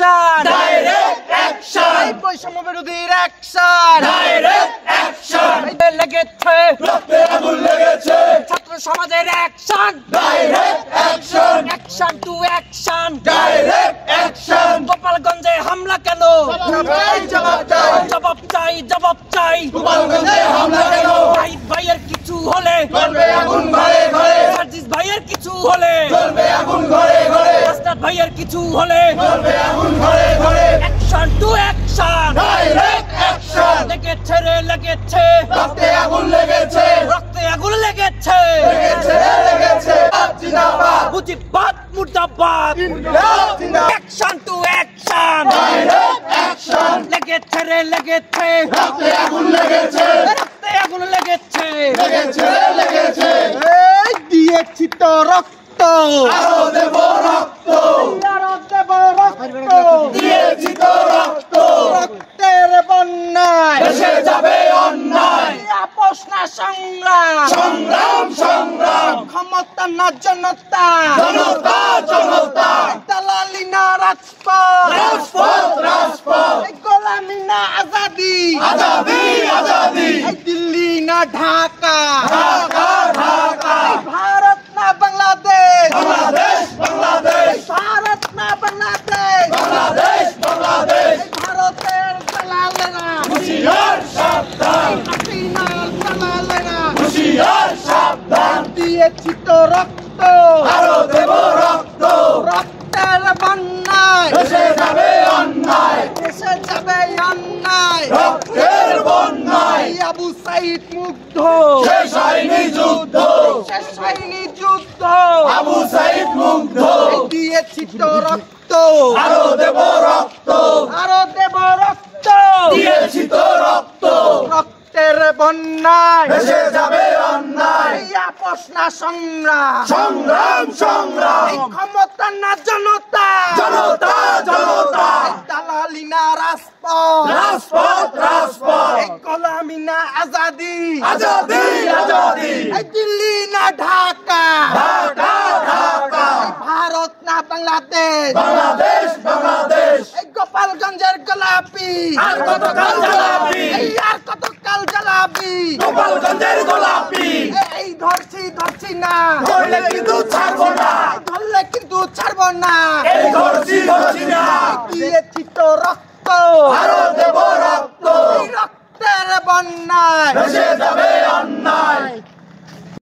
Action direct action বৈষম্য বিরোধীর action direct action লেগেছে রক্তে আগুন লেগেছে ছাত্র সমাজের action direct action action to action direct action গোপালগঞ্জে হামলা কেন জবাব চাই জবাব চাই জবাব চাই গোপালগঞ্জে হামলা কেন জাহিদ ভাইয়ের কিছু হলে জ্বলবে আগুন ঘরে ঘরে সার্জিস ভাইয়ের কিছু হলে জ্বলবে আগুন ঘরে ঘরে ওস্তাদ ভাইয়ের কিছু হলে জ্বলবে আগুন ঘরে ঘরে action to action direct action লেগেছে রে লেগেছে রক্তে আগুন লেগেছে রক্তে আগুন লেগেছে লেগেছে লেগেছে জিন্দাবাদ মুজিবাদ মুর্দাবাদ জিন্দাবাদ action to action direct action লেগেছে রে লেগেছে রক্তে আগুন লেগেছে রক্তে আগুন লেগেছে লেগেছে লেগেছে এই দিয়েছি তো রক্ত আরো দেব রক্ত আরো দেব রক্ত দিয়েছি তো রক্ত রক্তের বন্যায় দেশে যাবে অন্যায় আপোষ না সংগ্রাম সংগ্রাম সংগ্রাম ক্ষমতা না জনতা জনতা জনতা দালালি না রাজপথ রাজপথ রাজপথ এই গোলামি না আজাদি আজাদি আজাদি এই দিল্লি না ঢাকা ঢাকা ঢাকা এই ভারত না বাংলাদেশ বাংলাদেশ বাংলাদেশ ভারত না বাংলাদেশ বাংলাদেশ বাংলাদেশ এই ভারতের দালালেরা হুঁশিয়ার সাবধান হাসিনার দালালেরা হুঁশিয়ার সাবধান দিয়েছি তো রক্ত আরো দেব রক্ত রক্তের বন্যায় দেশে যাবে অন্যায় দেশে যাবে অন্যায় রক্তের বন্যায় এই আবু সাইদ মুগ্ধ শেষ হয়নি যুদ্ধ শেষ হয়নি যুদ্ধ আবু সাইদ মুগ্ধ এই দিয়েছি তো রক্ত আরো দেব রক্ত আরো দেব রক্ত দিয়েছি তো রক্ত রক্তের বন্যায় দেশে যাবে অন্যায় এই আপোষ না সংগ্রাম সংগ্রাম সংগ্রাম এই ক্ষমতা না জনতা জনতা জনতা এই দালালি না রাজপথ রাজপথ রাজপথ এই গোলামি না আজাদি আজাদি আজাদি এই দিল্লি না ঢাকা ঢাকা ঢাকা এই ভারত না বাংলাদেশ বাংলাদেশ বাংলাদেশ এই গোপালগঞ্জের গোলাপি আর কতকাল জ্বালাবি? আর কতকাল জ্বালাবি গোপালগঞ্জের গোলাপি এই ধরছি না ধরলে কিন্তু ছাড়বো না ধরলে কিন্তু ছাড়বো না এই ধরছি না দিয়েছি তো রক্ত আরো দেব রক্ত এই রক্তের বন্যায় দেশে যাবে অন্যায়